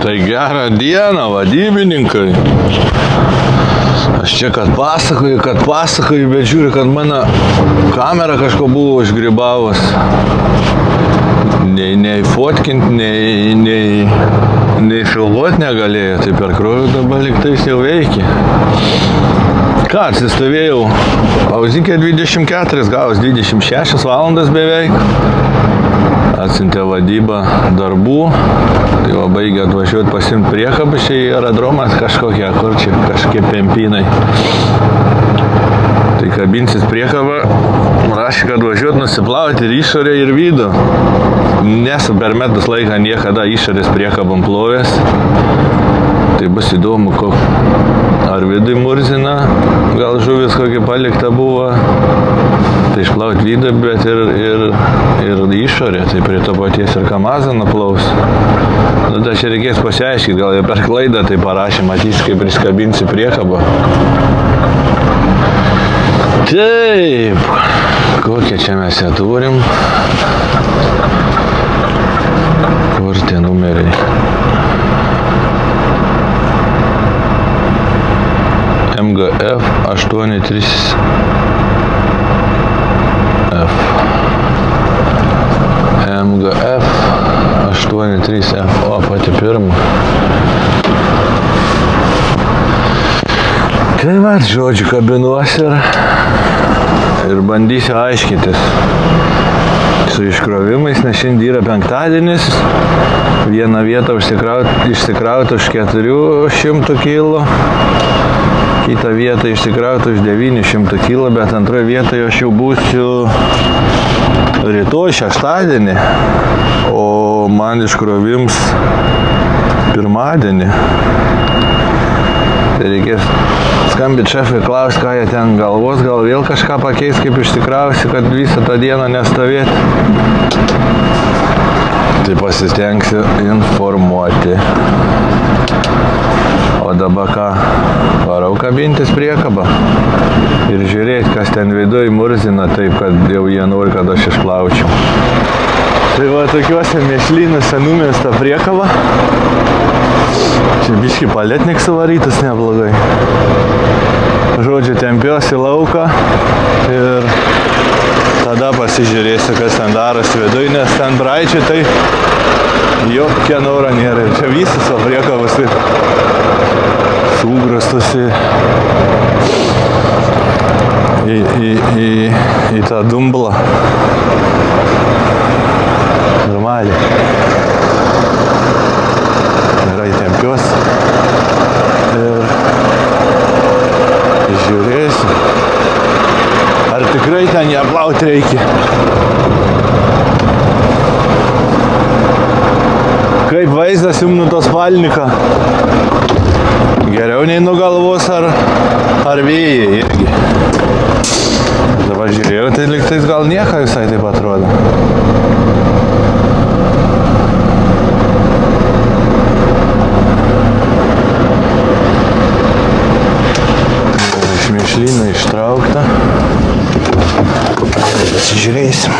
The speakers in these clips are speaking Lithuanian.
Tai gerą dieną, vadybininkai. Aš čia kad pasakoju, bet žiūriu, kad mano kamera kažko buvo užgribavus. Nei fotkint, nei filmuot negalėjo, tai per krovį dabar liktais jau veikia. Ką, atsistovėjau, pauzikė 24, gavus 26 valandas beveik. Atsiuntė vadybą darbų, tai va baigė atvažiuoti pasimti priekabą, čia į aerodromas kažkokie, kur čia kažkokie pempinai. Tai kabinsis priekabą, rašė, kad važiuoti nusiplauti ir išorę ir vidų. Nesu per metus laiką niekada išorės priekabam plovęs. Tai bus įdomu, ar vidui murzina, gal žuvis kokį palikta buvo. Tai išplauti vidų, bet ir išorę, tai prie to paties ir kamazą nuplaus. Nu, tai čia reikės pasiaiškyti, gal jau per klaidą tai parašė, matys, kaip priskabinsi priekabą. Taip, kokią čia mes ją turim? Kur tie numeriai? MGF 83F. MGF 83F. O, pati pirma. Tai va, žodžiu, kabinuosi ir bandysiu aiškintis su iškrovimais, nes šiandien yra penktadienis. Vieną vietą išsikrauti už 400 kg. Kitą vietą išsikrauti už 900 kg, bet antroje vietoje aš jau būsiu rytoj šeštadienį, o man iškrovims pirmadienį. Tai reikės skambinti šefui, klausti, ką jie ten galvos, gal vėl kažką pakeis, kaip išsikrausi, kad visą tą dieną nestovėti. Tai pasistengsiu informuoti. O dabar ką, varau kabintis priekabą ir žiūrėti, kas ten viduj murzina taip, kad jau jie nori, kad aš išplaučiau. Tai va, tokiuose mėšlynuose numesta priekaba. Čia biški paletnik suvarytas neblogai. Žodžiu, tempiuosi lauką ir tada pasižiūrėsiu, kas ten darosi viduj, nes ten braičiai tai jokia nora nėra. Ir čia visas o priekabas taip sugrastusi į tą dumblą. Normaliai. Gerai tempiuosi ir žiūrėsiu, ar tikrai ten ją plauti reikia. Kaip vaizdas jums nuo to spalniką? Geriau nei nugalvos ar vėjai irgi. Dabar žiūrėjau, tai lygtais gal nieko visai taip atrodo. Iš mėšlyno ištraukta. Tai pasižiūrėsim.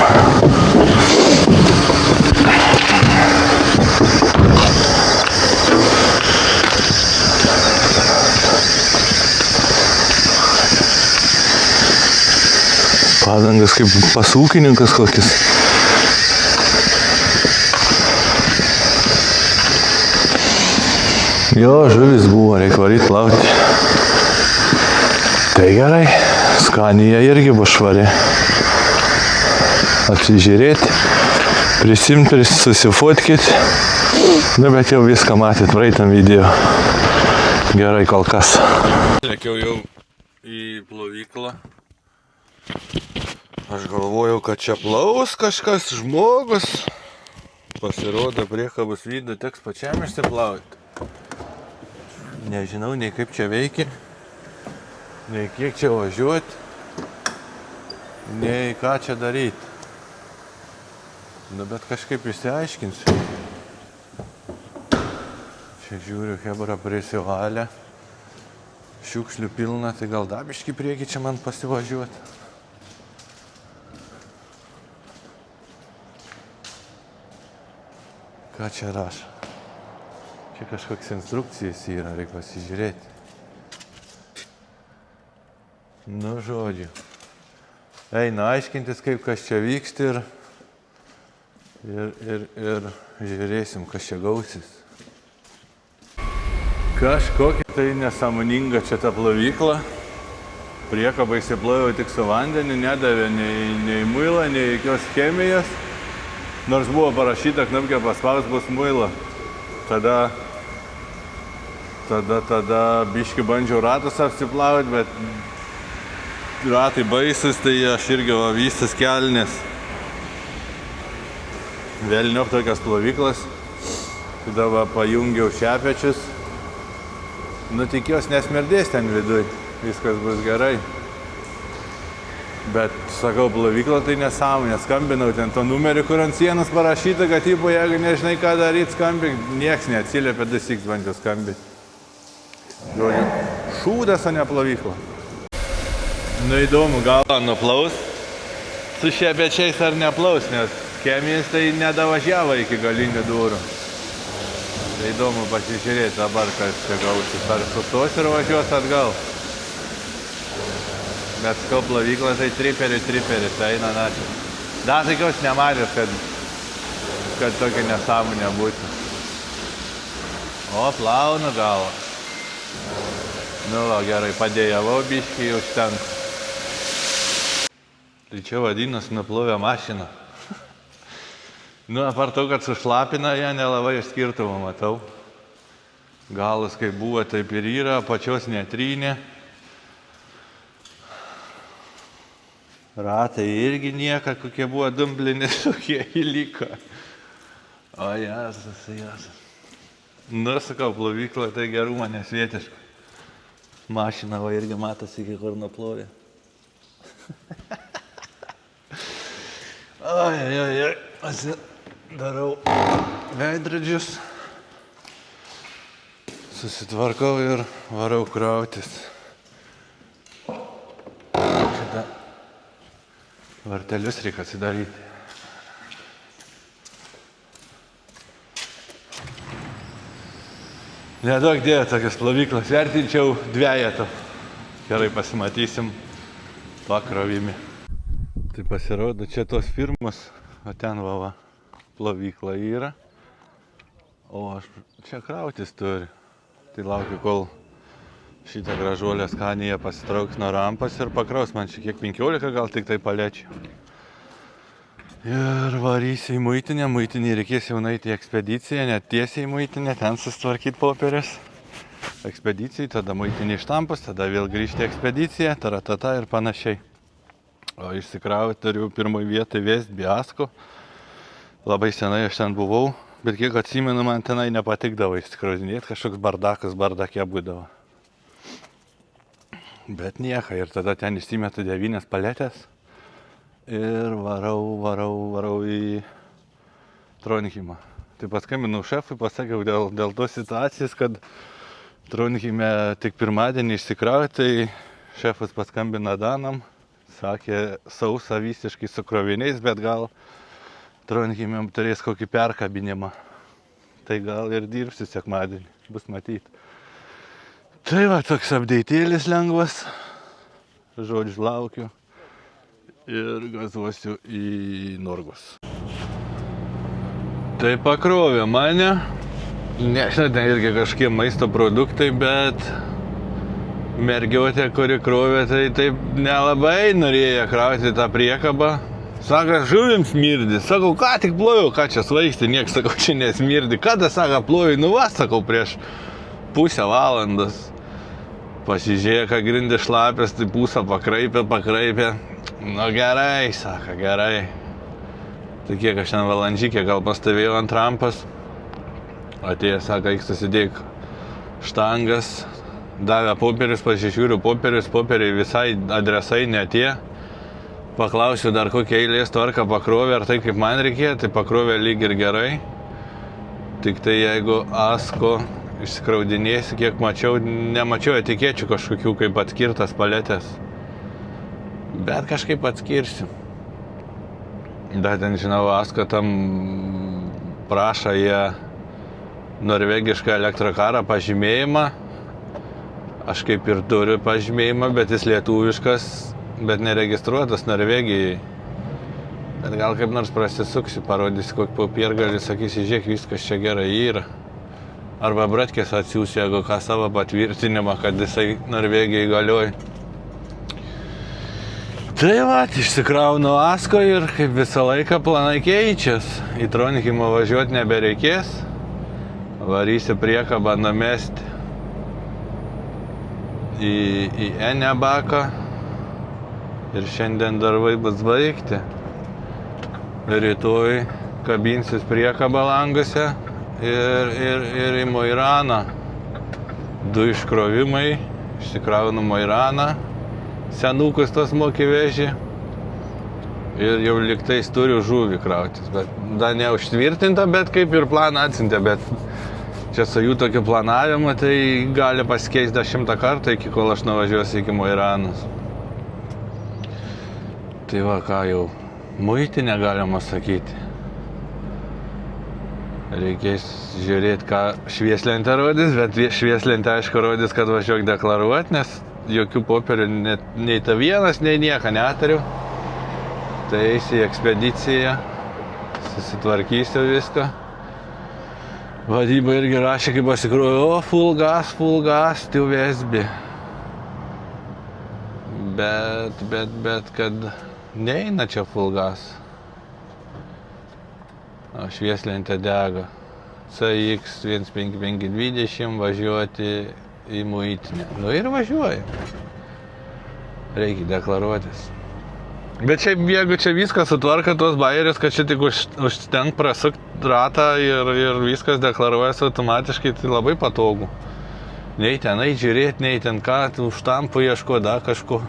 Padangas kaip pasūkininkas kokis. Jo, žuvis buvo, reikia varyti plauti. Tai gerai, skanija irgi bus švari. Apsižiūrėti, prisimti, susifotkyti. Nu, bet jau viską matėt praeitam video. Gerai, kol kas. Lėkiau jau į plovyklą. Aš galvojau, kad čia plaus kažkas žmogus. Pasirodo, priekabos vidų teks pačiam išsiplauti. Nežinau, nei kaip čia veikia, nei kiek čia važiuoti, nei ką čia daryti. Nu, bet kažkaip išsiaiškinsiu. Čia žiūriu, hebra prisivalė. Šiukšlių pilna, tai gal dabiški prieki čia man pasivažiuoti. Ką čia rašo? Čia kažkoks instrukcijas yra, reikia pasižiūrėti. Nu, žodžiu. Eina aiškintis, kaip kas čia vyksta ir žiūrėsim, kas čia gausis. Kažkokia tai nesąmoninga čia ta plovykla. Priekabą įsiploviau tik su vandeniu, nedavė nei muilą, nei jokios chemijos. Nors buvo parašyta, knapkė paspaus bus muilą. Tada biški bandžiau ratus apsiplauti, bet ratai baisus, tai aš irgi vystas kelnes. Vėliniop tokias plovyklas. Tada pajungiau šepečius. Nu, tikiuosi nesmerdės ten viduj. Viskas bus gerai. Bet, sakau, plovykla tai nesąmonė. Skambinau ten to numerį, kur ant sienos parašyta, kad tipo, jeigu nežinai, ką daryti, skambink. Nieks neatsiliepia, 2 bandžiau skambinti. Šūdas, o ne plovykla. Nu, įdomu, gal nuplaus su šepečiais ar neplaus, nes chemijas tai nedavažiavo iki galinių durų. Tai įdomu pasižiūrėti dabar, kas čia gausis. Ar sustos ir važiuos atgal. Bet sakau, plovykla tai triperis, eina načiai. Dar tokios nematęs, kad tokia nesąmonė būtų. O, plaunu galvą. Nu, va, gerai, padėjavau biškį, užtenka. Tai čia vadinasi nuplovė mašiną. Nu, apart to, kad sušlapina ją, nelabai skirtumą matau. Galas kaip buvo, taip ir yra, pačios netrynė. Ratai irgi nieka, kokie buvo dumblinės, tokie įliko. O, Jėzus. Nu, sakau, plovykla tai gerumą nesvietiška. Mašina va irgi matosi, iki kur nuplovė. Oi, darau veidrodžius. Susitvarkau ir varau krautis. Šitą vartelius reikia atsidaryti. Nedaug dėjo tokias plovyklas, vertinčiau 2. Gerai pasimatysim pakrovimi. Tai pasirodo, čia tos firmos, o ten va plovykla yra. O aš čia krautis turi. Tai laukiu, kol šitą gražuolę skaniją pasitrauks nuo rampas ir pakraus man čia kiek 15, gal tik tai paliečiu. Ir varysiu į muitinę, muitinį reikės jau nueiti į ekspediciją, net tiesiai į muitinę, ten susitvarkyti popierius. Ekspedicijai, tada muitinį štampas, tada vėl grįžti į ekspediciją, taratata ir panašiai. O išsikrauti turiu pirmoje vietoje Vestbiasko. Labai senai aš ten buvau, bet kiek atsimenu, man tenai nepatikdavo išsikraudinėti, kažkoks bardakė būdavo. Bet nieka, ir tada ten išsimetu 9 paletės. Ir varau į Tronheimą. Tai paskambinau šefui, pasakiau dėl tos situacijos, kad Tronheime tik pirmadienį išsikrauti, tai šefas paskambina Danam, sakė sausa visiškai su kroviniais, bet gal Tronheime turės kokį perkabinimą. Tai gal ir dirbsiu sekmadienį, bus matyti. Tai va, toks apdeitėlis lengvas, žodžiu laukiu. Ir gazuosiu į Norgus. Tai pakrovė mane. Nežinau, ten irgi kažkokie maisto produktai, bet mergiotė, kuri krovė, tai taip nelabai norėjo krauti tą priekabą. Sako, žuvim smirdi. Sakau, ką tik ploviau, ką čia svaigsti, nieks, sakau, čia nesmirdi. Kada, sako, ploviai, nu va, sakau, prieš pusę valandos. Pasižiūrėjo, ką grindė šlapės, tai pusę pakraipė. Nu gerai, sako, gerai. Tai kiek aš ten valandžykė gal pastovėjau ant rampas. Atėjo, sako, eik susidėk štangas. Davė popierius, pasižiūriu popieriai visai adresai netie. Paklausiu dar kokią eilės tvarką pakrovė, ar taip kaip man reikėjo, tai pakrovė lyg ir gerai. Tik tai jeigu Asko išsikraudinėsi, kiek mačiau, nemačiau etikečių kažkokių kaip atskirtas paletės. Bet kažkaip atskirsiu. Dar ten, žinau, Asko tam prašo jie norvegišką elektrokarą pažymėjimą. Aš kaip ir turiu pažymėjimą, bet jis lietuviškas, bet neregistruotas Norvegijai. Bet gal kaip nors prasisuksiu, parodysiu kokį popiergalį, sakysi, žiūrėk, viskas čia gerai yra. Arba bratkės atsiųsiu, jeigu ką savo patvirtinimą, kad jisai Norvegijai galioja. Tai va, išsikraunu Asko ir kaip visą laiką planai keičias. Į Trondheimą važiuoti nebereikės. Varysiu priekabą numesti į Enebaką. Ir šiandien darbai bus baigti. Rytoj kabinsis priekabą languose ir į Moiraną. 2 iškrovimai, išsikraunu Moiraną. Senukus tos mokį vežį ir jau liktais turiu žuvį krautis, bet dar neužtvirtinta, bet kaip ir planą atsiuntė, bet čia su jų tokiu planavimu, tai gali pasikeisti 100 kartą, iki kol aš nuvažiuosiu iki Moiranos. Tai va, ką jau, muitinė galima sakyti. Reikės žiūrėti, ką švieslentė rodys, bet švieslentė aišku rodys, kad važiuok deklaruoti, nes jokių popierių nei ta vienas, nei nieko neturiu. Tai eisiu į ekspediciją, susitvarkysiu viską. Vadyba irgi rašė, kaip pasikroju, o full gas, tu vesbi. Bet, kad neina čia full gas. O švieslentė dega. CX 15520 važiuoti į muitinę. Nu ir važiuoju. Reikia deklaruotis. Bet šiaip, jeigu čia viskas sutvarka tos bairius, kad čia tik užtenk prasukti ratą ir viskas deklaruojasi automatiškai, tai labai patogu. Nei tenai žiūrėti, nei ten ką, už tampų ieško, da kažko.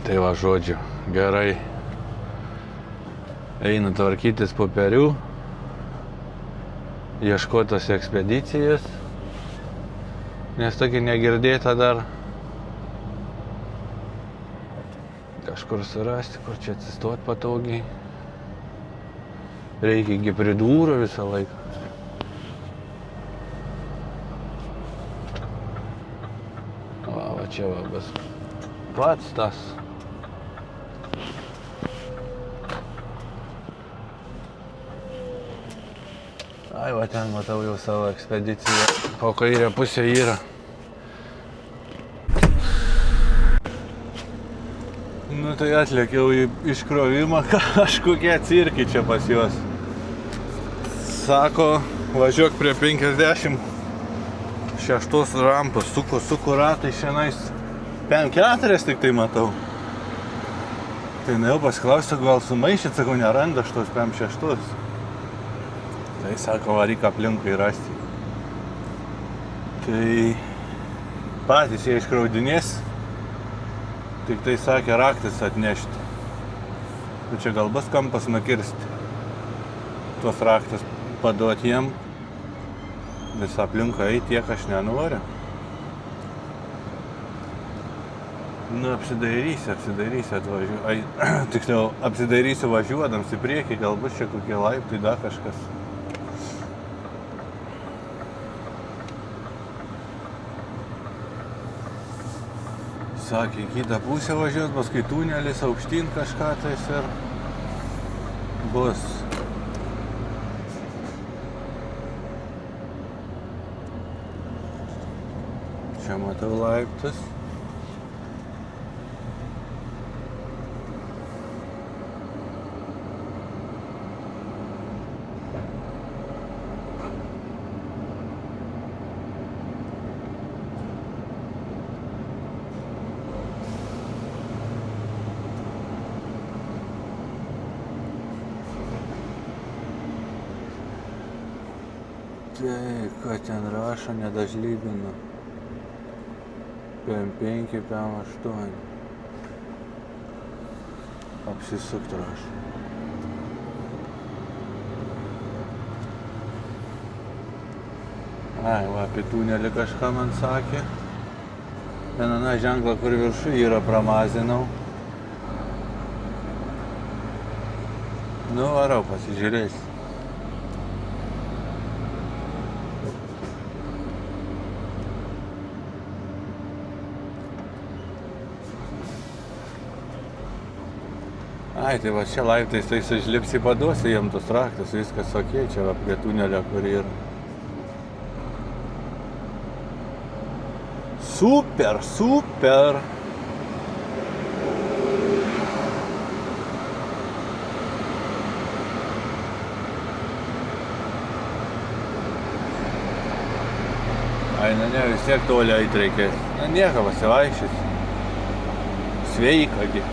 Tai va, žodžiu, gerai. Einu tvarkytis popierių. Ieškotos ekspedicijos, nes tokia negirdėta dar. Kažkur surasti, kur čia atsistoti patogiai. Reikia iki pridūro visą laiką. Va čia va bus pats tas. Ai, va ten matau jau savo ekspediciją. Po kairę pusę yra. Nu tai atlėkiau į iškrovimą, kažkokie cirkai čia pas juos. Sako, važiuok prie 56 rampos, suku ratai šiandien 5-4 tik tai matau. Tai jau pasiklausiu, gal sumaišyt, sakau, neranda šitos 56. Tai sako, varyk aplinkui rasti. Tai patys jie iškraudinės, tik tai sakė raktis atnešti. Tai čia gal bus kampas nukirsti. Tuos raktis paduoti jiem, visą aplinką eiti, tiek aš nenoriu. Nu, apsidairysiu atvažiuoju. Tiksliau, apsidairysiu važiuodams į priekį, gal bus čia kokie laiptai, da kažkas. Sakė, į kitą pusę važiuot, paskui tunelis aukštyn kažką tais ir bus. Čia matau laiptus. Tai, ką ten rašo, nedažlybina. PM5, PM8. Apsisukt rašo. Ai, va, apie tunelį kažką man sakė. Vieną ženklą, kur viršų yra, pramazinau. Nu, varau, pasižiūrėsiu. Ai, tai va čia laiptais, tai išlipsi paduosi jiem tus raktus, viskas ok, čia va prie tunelio, kur yra. Super, super! Ai, ne, vis tiek toli eit reikės. Na, nieko, pasivaikščioti. Sveikagi.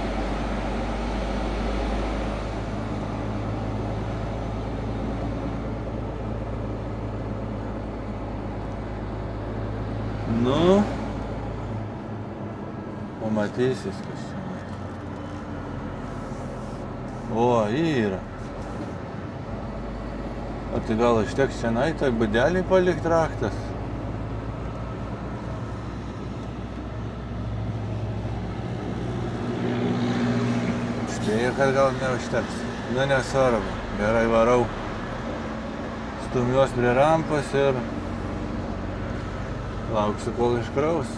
Nu, pamatysis, kas čia. O, yra. O tai gal užteks čia toj budelį palikt raktas? Spėju, kad gal neužteks. Nu, nesvarbu. Gerai varau. Stumiuos prie rampos ir lauksiu, kol iškraus.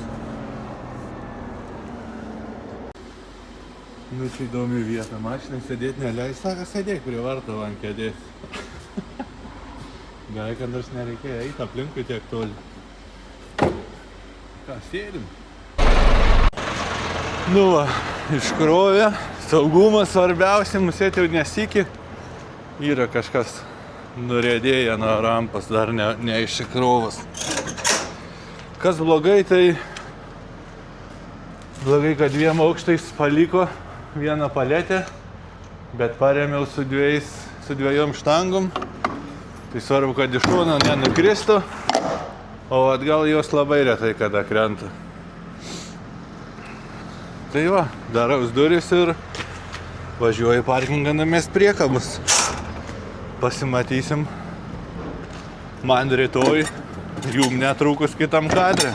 Nu, čia įdomi vieta. Mašinai sėdėti neleis. Saka, sėdėk prie varto ant kėdės. Gal, kad nors nereikėjo eiti aplinkui tiek toli. Ką, sėdim? Nu va, iškrovė. Saugumas svarbiausia, musėti jau nesikį. Yra kažkas nurėdėję nuo rampos, dar neišsikrovas. Kas blogai, tai blogai, kad 2 aukštais paliko vieną paletę, bet parėmiau su 2 štangom. Tai svarbu, kad iš šono nenukristų, o atgal jos labai retai kada krenta. Tai va, daraus duris ir važiuoju į parkingą namės priekabus. Pasimatysim man rytoj, jum netrukus kitam kadre.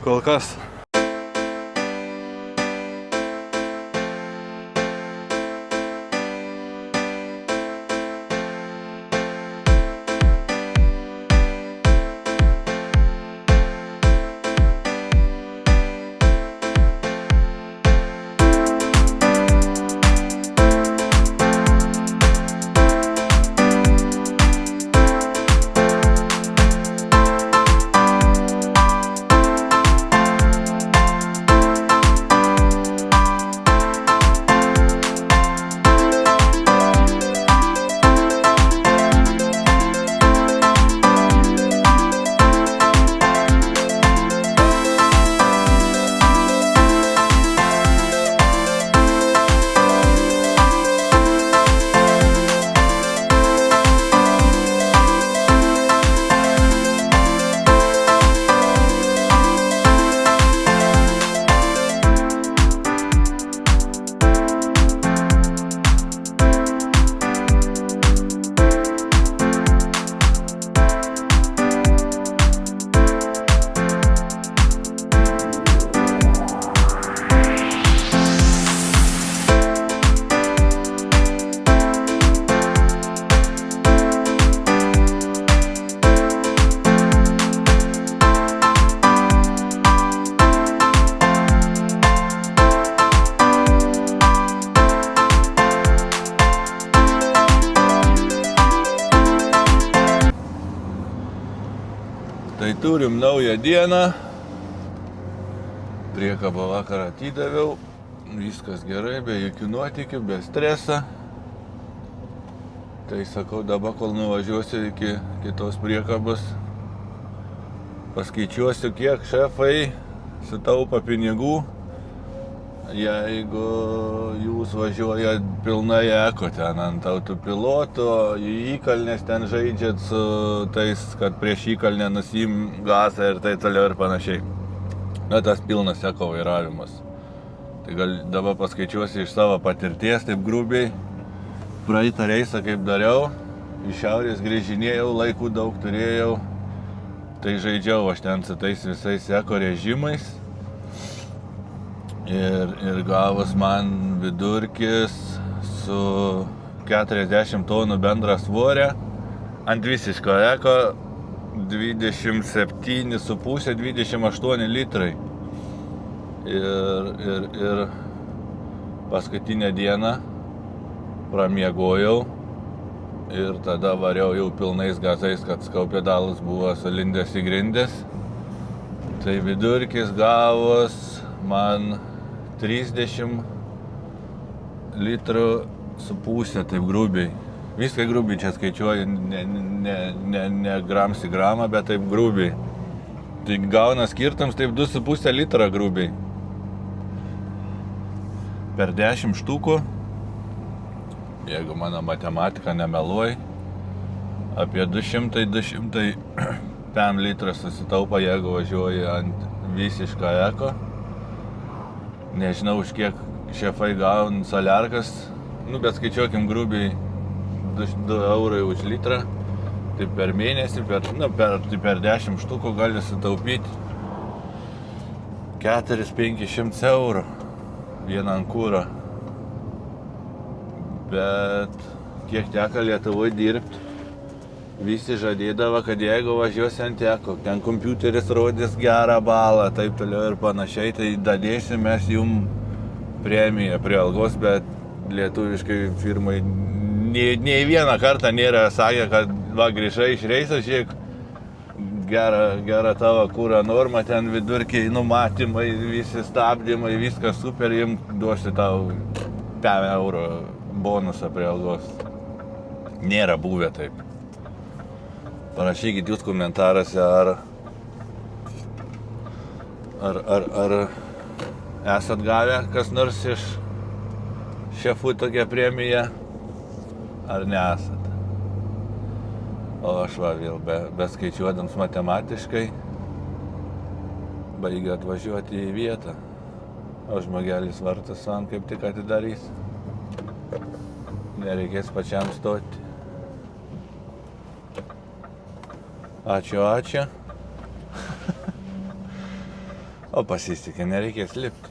Kol kas. Tai turim naują dieną. Priekabą vakarą atidaviau. Viskas gerai, be jokių nuotykių, be streso. Tai sakau, dabar kol nuvažiuosiu iki kitos priekabos, paskaičiuosiu, kiek šefai sutaupa pinigų, jeigu jūs važiuojat pilnai eko ten ant autopiloto, į įkalnės ten žaidžiat su tais, kad prieš įkalnę nusiim gasą ir tai toliau ir panašiai. Na, tas pilnas eko vairavimas. Tai gal dabar paskaičiuosiu iš savo patirties, taip grubiai. Praeitą reisą kaip dariau, iš šiaurės grįžinėjau, laikų daug turėjau. Tai žaidžiau aš ten su tais visais eko režimais. Ir gavus man vidurkis su 40 tonų bendrą svorę ant visiško eko 27,5-28 litrai. Ir paskutinę dieną pramiegojau ir tada variau jau pilnais gazais, kad skaupedalas buvo sulindęs į grindis. Tai vidurkis gavos man 30 litrų su pusė, taip grubiai. Viską grubiai čia skaičiuoju, ne grams į gramą, bet taip grubiai. Tai gauna skirtams taip 2,5 litrą grubiai. Per 10 štukų, jeigu mano matematika nemeluoja, apie 200 litrų susitaupa, jeigu važiuoji ant visišką eko. Nežinau, už kiek šefai gauna soliarkas, bet skaičiuokim grubiai 2 eurai už litrą. Tai per mėnesį, per 10 štukų gali sutaupyti 400-500 eurų vieną ant kuro. Bet kiek teko Lietuvoje dirbti, visi žadėdavo, kad jeigu važiuosi ant eko, ten kompiuteris rodys gerą balą, taip toliau ir panašiai, tai dadėsim mes jum premiją prie algos, bet lietuviškai firmai nei vieną kartą nėra sakę, kad va, grįžai iš reiso, žiūrėk, gera tavo kūro norma, ten vidurkiai, numatymai, visi stabdymai, viskas super, jiem duosi tau 5 eurų bonusą prie algos. Nėra buvę taip. Parašykit jūs komentaruose, ar esat gavę kas nors iš šefų tokią premiją, ar nesat. O aš va vėl beskaičiuodams matematiškai baigiu atvažiuoti į vietą, o žmogelis vartas man kaip tik atidarys. Nereikės pačiam stoti. Ačiū. O pasisekė, nereikės lipti.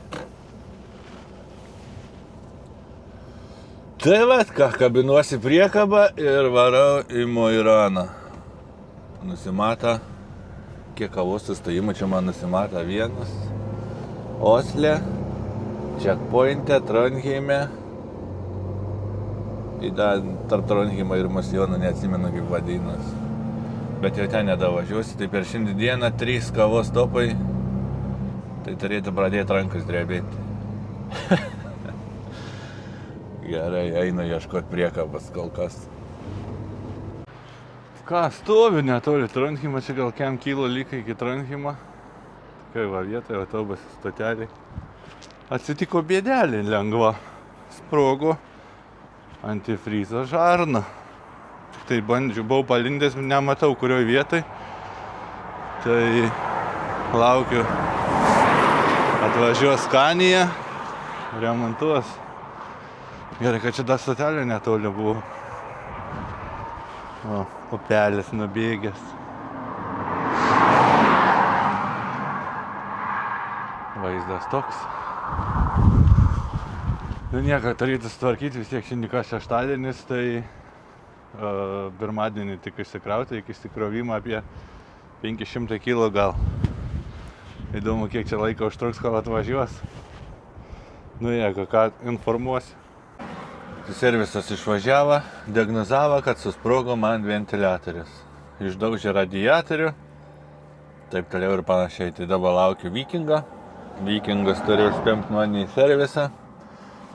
Tai vat ką, kabinuosi priekabą ir varau į Moiraną. Nusimata, kiek kavos sustojimų čia man nusimata vienas. Osle, Checkpointe, Trondheime. Tarp Trondheimo ir Mosjono neatsimenu kaip vadinas. Bet jau ten nedavažiuosi, tai per šiandieną 3 kavos stopai, tai turėtų pradėti rankas drebėti. Gerai, einu ieškoti priekabas kol kas. Ką, stoviu netoli Trondheimo, čia gal kem kilo lygiai iki Trondheimo. Kai va vietoje autobusų stotelį. Atsitiko bėdelė lengva. Sprogo antifrizo žarna. Tai buvau palindęs, nematau kurioj vietoj. Tai laukiu, atvažiuos Scania, remontuos. Gerai, kad čia dar stotelė netoli buvo. O, upelis nubėgęs. Vaizdas toks. Nu nieko, turėtų sutvarkyti, vis tiek šiandien šeštadienis, tai pirmadienį tik išsikrauti, iki išsikrovimo apie 500 kg gal. Įdomu, kiek čia laiko užtruks, kol atvažiuos. Nu jeigu ką, informuosiu. Servisas išvažiavo, diagnozavo, kad susprogo man ventiliatorius. Išdaužė radiatorių, taip toliau ir panašiai. Tai dabar laukiu Vikingo. Vikingas turėjo spemti mane į servisą.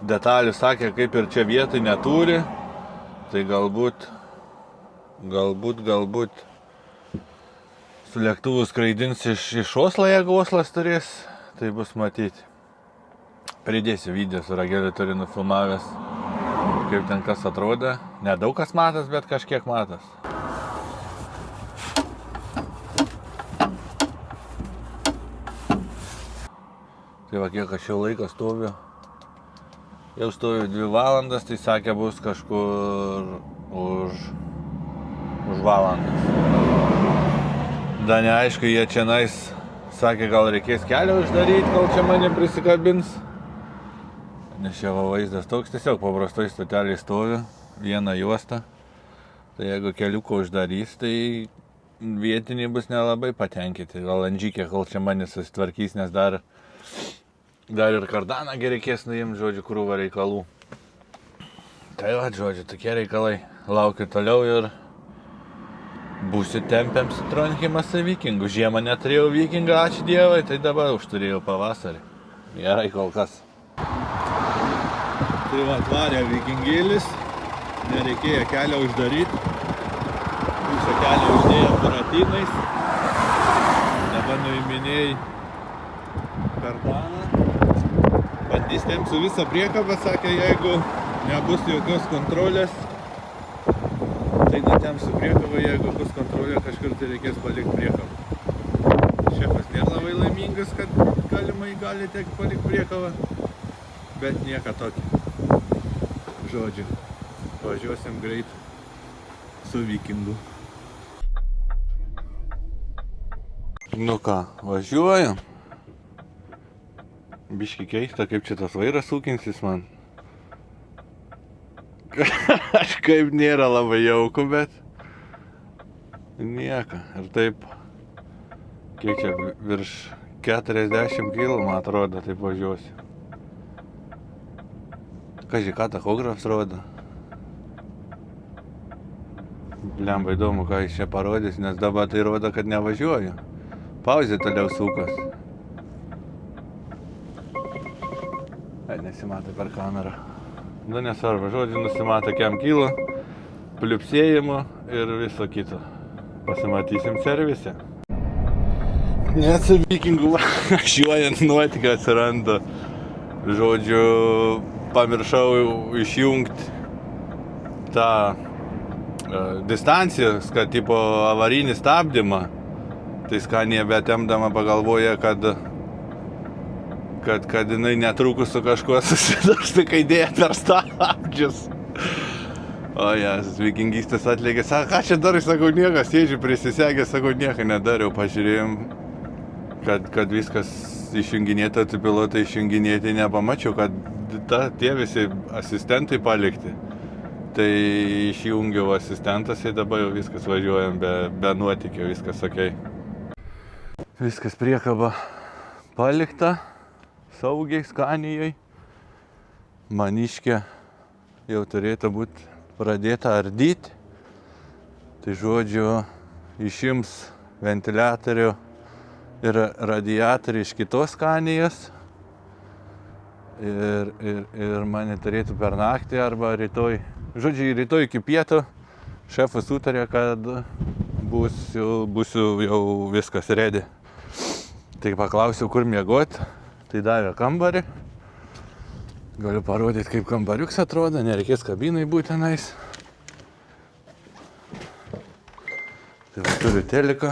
Detalių sakė, kaip ir čia vietoj neturi. Tai galbūt su lėktuvu skraidins iš Oslo, jeigu Oslas turės, tai bus matyti. Pridėsiu video su Rageliu, turiu nufilmavęs, kaip ten kas atrodo. Nedaug kas matas, bet kažkiek matas. Tai va, kiek aš jau laiką stoviu. Jau stoviu 2 valandas, tai sakė, bus kažkur už valandas. Da neaišku, jie čianais sakė, gal reikės kelią uždaryti, kol čia mane prisikabins. Nes čia vaizdas toks, tiesiog paprastai stotelį stoviu, vieną juostą. Tai jeigu keliuko uždarys, tai vietiniai bus nelabai patenkinti. Valandžykė, kol čia mane susitvarkys, nes dar ir kardaną reikės nuimti, žodžiu, krūvą reikalų. Tai va, žodžiu, tokie reikalai. Laukiu toliau ir būsiu tempiam su Tronhimas Vikingų. Žiemą neturėjau Vikingą, ačiū Dievai, tai dabar užturėjau pavasarį. Gerai kol kas. Tai va, atvarė Vikingėlis. Nereikėjo kelio uždaryti. Pusę kelio uždėjo paratinais. Dabar nuiminėjai kardaną. Bandys tempsiu visą priekabą, sakė, jeigu nebus jokios kontrolės, tai nutempsiu priekabą, jeigu bus kontrolė, kažkur tai reikės palikti priekabą. Šefas nėra labai laimingas, kad gali tekt palikti priekabą, bet nieka tokio. Žodžiu, važiuosim greit su Vikingu. Nu ką, važiuojam. Biški keista, kaip čia tas vairas ūkinsis man. Kažkaip nėra labai jauku, bet nieka. Ir taip, kiek čia virš 40 kg, man atrodo, taip važiuosiu. Kaži, ką tachografas rodo? Blemba įdomu, ką jis čia parodys, nes dabar tai rodo, kad nevažiuoju. Pauzė toliau sukas. Nesimato per kamerą. Nu nesvarbu, žodžiu, nusimato kiam kyla, pliupsėjimo ir viso kito. Pasimatysim servise. Net su Vikingu važiuojant nuotykio atsiranda. Žodžiu, pamiršau išjungti tą distanciją, kad tipo avarinį stabdymą. Tai Scania betemdama pagalvoja, kad jinai netrukus su kažkuo susidurs, tai kai dėja per stabdžius. O jas, vikingystės atlėkė, sako, ką čia darai, sakau, niekas, sėdžiu prisisegė, sakau, nieko nedariau, pažiūrėjom, kad viskas išjunginėta, tai pilotai išjunginėti nepamačiau, kad tie visi asistentai palikti. Tai išjungiau asistentas ir dabar jau viskas važiuojam be nuotykio, viskas okei. Viskas priekaba palikta. Saugiai Scanijoj. Maniškė jau turėtų būti pradėta ardyti. Tai žodžiu, išims ventiliatorių ir radiatorių iš kitos Scanijos. Ir mane turėtų per naktį arba rytoj. Žodžiu, rytoj iki pietų šefas sutarė, kad būsiu jau viskas ready. Tai paklausiau, kur miegoti. Tai davė kambarį. Galiu parodyti, kaip kambariuks atrodo, nereikės kabinai būtinais. Tai va, turiu teliką,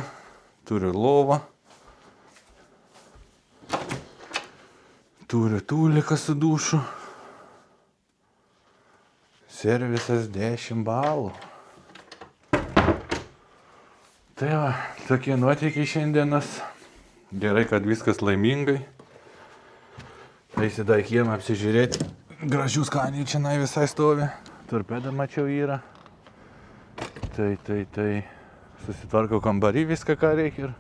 turiu lovą. Turiu tūliką su dušu. Servisas 10 balų. Tai va, tokie nuotykiai šiandienas. Gerai, kad viskas laimingai. Eisi dar kiemą apsižiūrėti. Gražių Scania čia visai stovi. Torpeda mačiau yra. Tai susitvarkau kambarį viską, ką reikia ir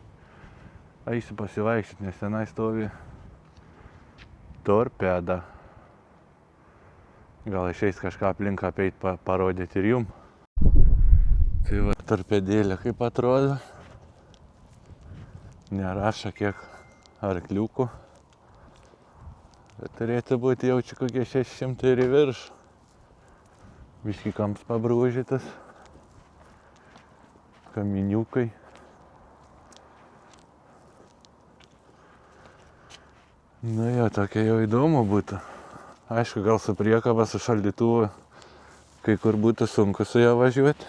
eisiu pasivaikščioti, nes tenai stovi torpeda. Gal išeis kažką aplinką apeit parodyti ir jum. Tai va, torpedėlė kaip atrodo. Neraša kiek arkliukų. Bet turėtų būti jaučiu kokie 600 ir į virš. Biški kamps pabrūžytas. Kaminiukai. Nu jo, tokia jau įdomu būtų. Aišku, gal su priekaba, su šaldytuvu, kai kur būtų sunku su ją važiuoti.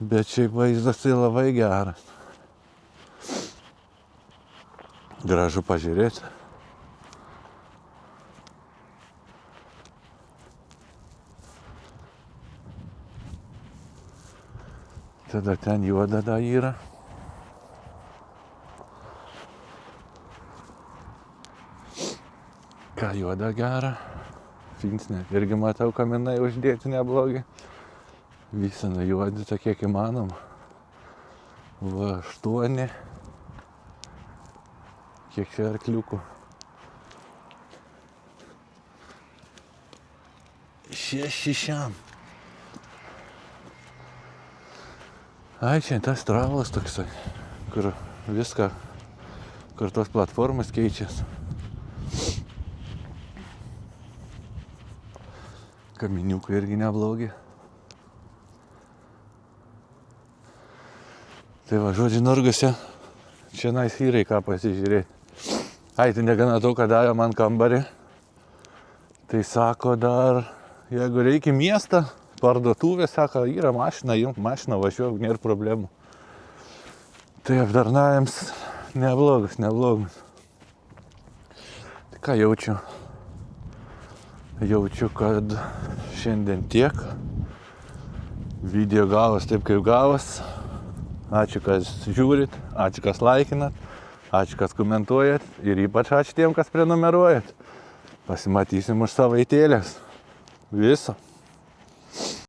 Bet šiaip vaizdas tai labai geras. Gražu pažiūrėti. Tada ten juoda da yra. Ką juoda gera. Finsnė. Irgi matau, kaminai uždėti neblogi. Visi nujuodyti, kiek įmanoma. Va, 8. Kiek čia arkliukų. čia šiam. Ai, čia tas travalas toksai, kur viską, kur tos platformas keičias. Kaminiukai irgi neblogi. Tai va, žodžiu, Nurgose, čia nais yra ką pasižiūrėti. Ai, tai negana to, kad davė man kambarį. Tai sako dar, jeigu reikia miestą, parduotuvė, sako, yra mašina, imk mašiną, važiuok, nėra problemų. Tai aptarnavimams neblogas. Tai ką jaučiu? Jaučiu, kad šiandien tiek. Video gavos taip, kaip gavos. Ačiū, kas žiūrit, ačiū, kas laikinat, ačiū, kas komentuojat ir ypač ačiū tiem, kas prenumeruojat. Pasimatysim už savaitėlės. Viso.